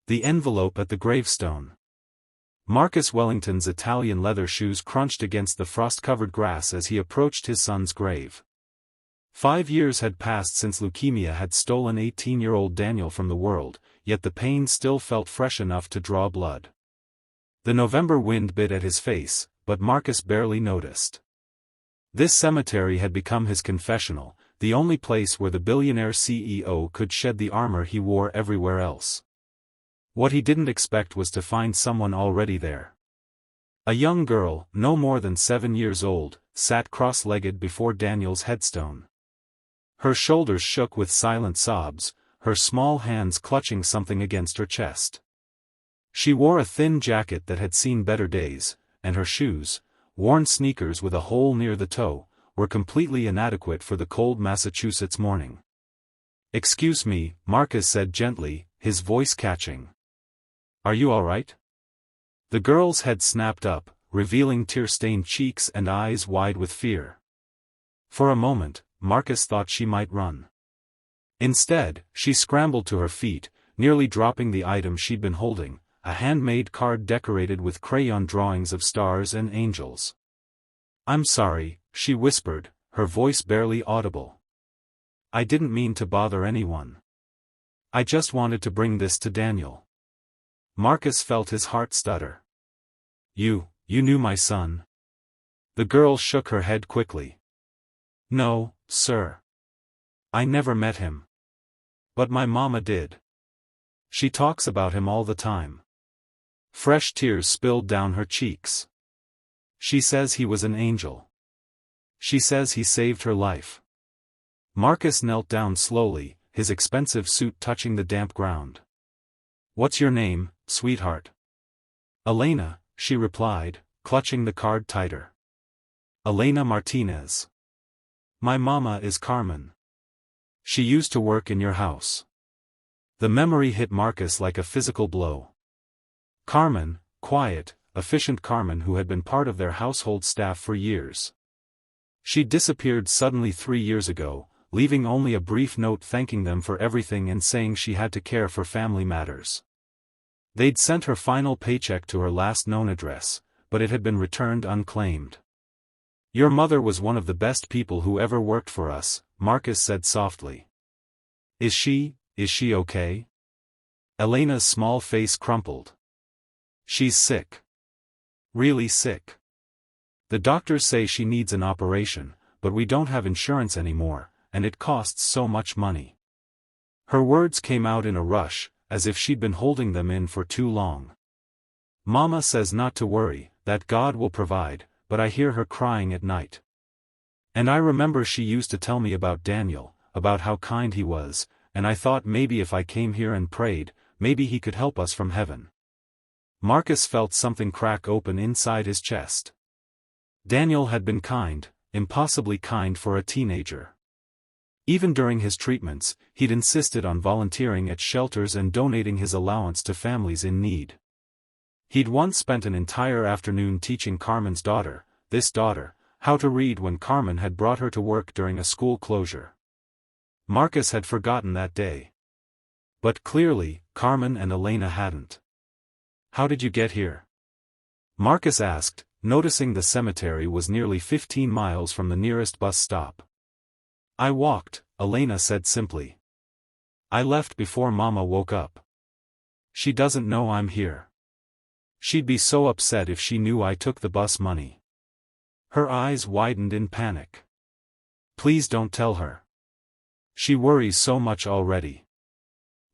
The envelope at the gravestone. Marcus Wellington's Italian leather shoes crunched against the frost-covered grass as he approached his son's grave. 5 years had passed since leukemia had stolen 18-year-old Daniel from the world, yet the pain still felt fresh enough to draw blood. The November wind bit at his face, but Marcus barely noticed. This cemetery had become his confessional, the only place where the billionaire CEO could shed the armor he wore everywhere else. What he didn't expect was to find someone already there. A young girl, no more than 7 years old, sat cross-legged before Daniel's headstone. Her shoulders shook with silent sobs, her small hands clutching something against her chest. She wore a thin jacket that had seen better days, and her shoes, worn sneakers with a hole near the toe, were completely inadequate for the cold Massachusetts morning. "Excuse me," Marcus said gently, his voice catching. "Are you all right?" The girl's head snapped up, revealing tear-stained cheeks and eyes wide with fear. For a moment, Marcus thought she might run. Instead, she scrambled to her feet, nearly dropping the item she'd been holding, a handmade card decorated with crayon drawings of stars and angels. "I'm sorry," she whispered, her voice barely audible. "I didn't mean to bother anyone. I just wanted to bring this to Daniel." Marcus felt his heart stutter. You knew my son?" The girl shook her head quickly. "No, sir. I never met him. But my mama did. She talks about him all the time." Fresh tears spilled down her cheeks. "She says he was an angel. She says he saved her life." Marcus knelt down slowly, his expensive suit touching the damp ground. "What's your name, sweetheart?" "Elena," she replied, clutching the card tighter. "Elena Martinez. My mama is Carmen. She used to work in your house." The memory hit Marcus like a physical blow. Carmen, quiet, efficient Carmen who had been part of their household staff for years. She disappeared suddenly 3 years ago, leaving only a brief note thanking them for everything and saying she had to care for family matters. They'd sent her final paycheck to her last known address, but it had been returned unclaimed. "Your mother was one of the best people who ever worked for us," Marcus said softly. Is she okay?" Elena's small face crumpled. "She's sick. Really sick. The doctors say she needs an operation, but we don't have insurance anymore, and it costs so much money." Her words came out in a rush, as if she'd been holding them in for too long. "Mama says not to worry, that God will provide, but I hear her crying at night. And I remember she used to tell me about Daniel, about how kind he was, and I thought maybe if I came here and prayed, maybe he could help us from heaven." Marcus felt something crack open inside his chest. Daniel had been kind, impossibly kind for a teenager. Even during his treatments, he'd insisted on volunteering at shelters and donating his allowance to families in need. He'd once spent an entire afternoon teaching Carmen's daughter, how to read when Carmen had brought her to work during a school closure. Marcus had forgotten that day. But clearly, Carmen and Elena hadn't. "How did you get here?" Marcus asked, noticing the cemetery was nearly 15 miles from the nearest bus stop. "I walked," Elena said simply. "I left before Mama woke up. She doesn't know I'm here. She'd be so upset if she knew I took the bus money." Her eyes widened in panic. "Please don't tell her. She worries so much already."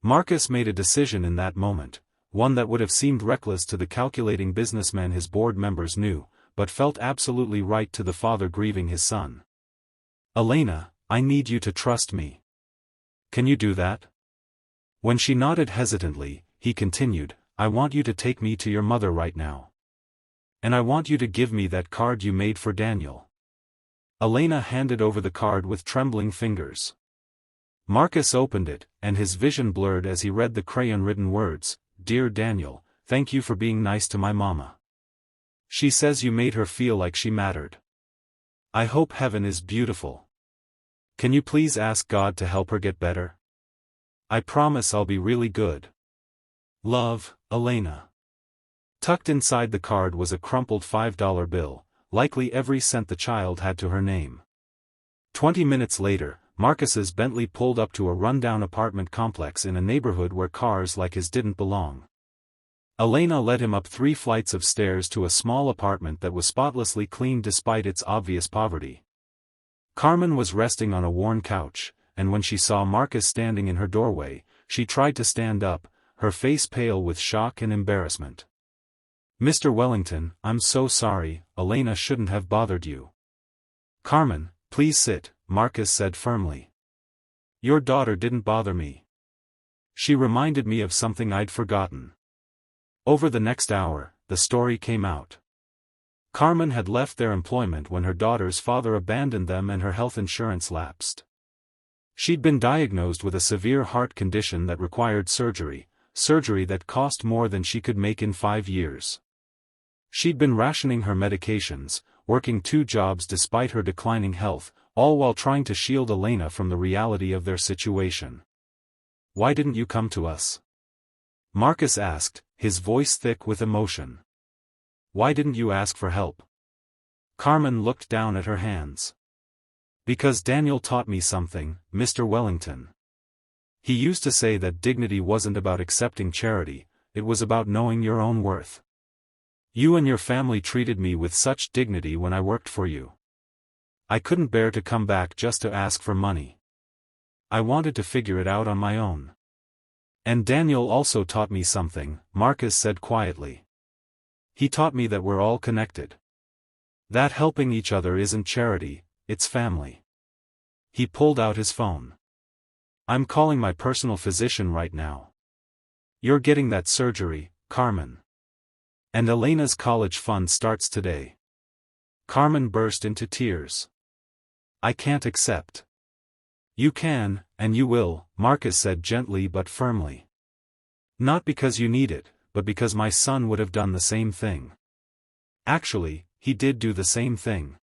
Marcus made a decision in that moment, one that would have seemed reckless to the calculating businessman his board members knew, but felt absolutely right to the father grieving his son. "Elena, I need you to trust me. Can you do that?" When she nodded hesitantly, he continued, "I want you to take me to your mother right now. And I want you to give me that card you made for Daniel." Elena handed over the card with trembling fingers. Marcus opened it, and his vision blurred as he read the crayon-written words, "Dear Daniel, thank you for being nice to my mama. She says you made her feel like she mattered. I hope heaven is beautiful. Can you please ask God to help her get better? I promise I'll be really good." Love, Elena. Tucked inside the card was a crumpled $5 bill, likely every cent the child had to her name. 20 minutes later, Marcus's Bentley pulled up to a rundown apartment complex in a neighborhood where cars like his didn't belong. Elena led him up 3 flights of stairs to a small apartment that was spotlessly clean despite its obvious poverty. Carmen was resting on a worn couch, and when she saw Marcus standing in her doorway, she tried to stand up, her face pale with shock and embarrassment. "Mr. Wellington, I'm so sorry, Elena shouldn't have bothered you." "Carmen, please sit," Marcus said firmly. "Your daughter didn't bother me. She reminded me of something I'd forgotten." Over the next hour, the story came out. Carmen had left their employment when her daughter's father abandoned them and her health insurance lapsed. She'd been diagnosed with a severe heart condition that required surgery that cost more than she could make in 5 years. She'd been rationing her medications, working 2 jobs despite her declining health, all while trying to shield Elena from the reality of their situation. "Why didn't you come to us?" Marcus asked, his voice thick with emotion. "Why didn't you ask for help?" Carmen looked down at her hands. "Because Daniel taught me something, Mr. Wellington. He used to say that dignity wasn't about accepting charity, it was about knowing your own worth. You and your family treated me with such dignity when I worked for you. I couldn't bear to come back just to ask for money. I wanted to figure it out on my own. And Daniel also taught me something," Marcus said quietly. "He taught me that we're all connected. That helping each other isn't charity, it's family." He pulled out his phone. "I'm calling my personal physician right now. You're getting that surgery, Carmen. And Elena's college fund starts today." Carmen burst into tears. "I can't accept." "You can, and you will," Marcus said gently but firmly. "Not because you need it, but because my son would have done the same thing. Actually, he did do the same thing.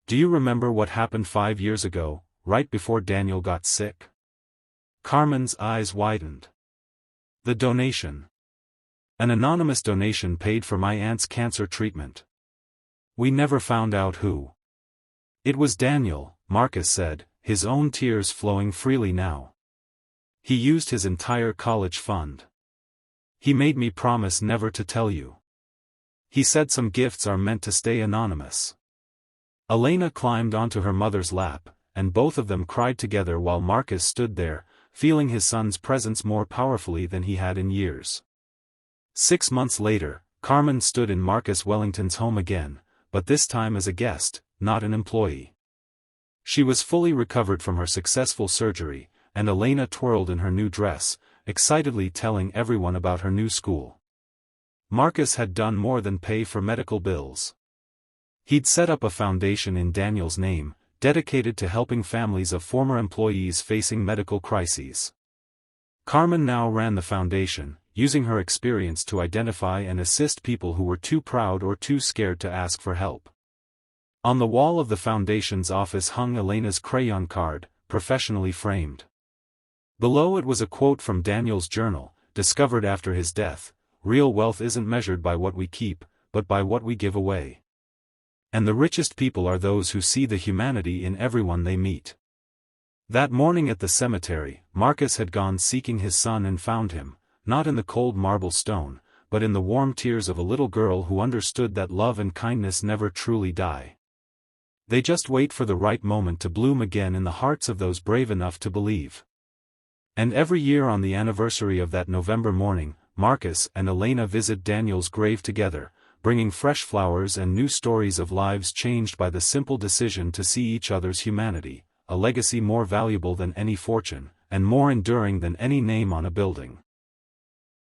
Do you remember what happened 5 years ago, right before Daniel got sick?" Carmen's eyes widened. "The donation. An anonymous donation paid for my aunt's cancer treatment. We never found out who." "It was Daniel," Marcus said, his own tears flowing freely now. "He used his entire college fund. He made me promise never to tell you. He said some gifts are meant to stay anonymous." Elena climbed onto her mother's lap, and both of them cried together while Marcus stood there, feeling his son's presence more powerfully than he had in years. 6 months later, Carmen stood in Marcus Wellington's home again, but this time as a guest, not an employee. She was fully recovered from her successful surgery, and Elena twirled in her new dress, excitedly telling everyone about her new school. Marcus had done more than pay for medical bills. He'd set up a foundation in Daniel's name, dedicated to helping families of former employees facing medical crises. Carmen now ran the foundation, using her experience to identify and assist people who were too proud or too scared to ask for help. On the wall of the foundation's office hung Elena's crayon card, professionally framed. Below it was a quote from Daniel's journal, discovered after his death: "Real wealth isn't measured by what we keep, but by what we give away. And the richest people are those who see the humanity in everyone they meet." That morning at the cemetery, Marcus had gone seeking his son and found him, not in the cold marble stone, but in the warm tears of a little girl who understood that love and kindness never truly die. They just wait for the right moment to bloom again in the hearts of those brave enough to believe. And every year on the anniversary of that November morning, Marcus and Elena visit Daniel's grave together, bringing fresh flowers and new stories of lives changed by the simple decision to see each other's humanity, a legacy more valuable than any fortune, and more enduring than any name on a building.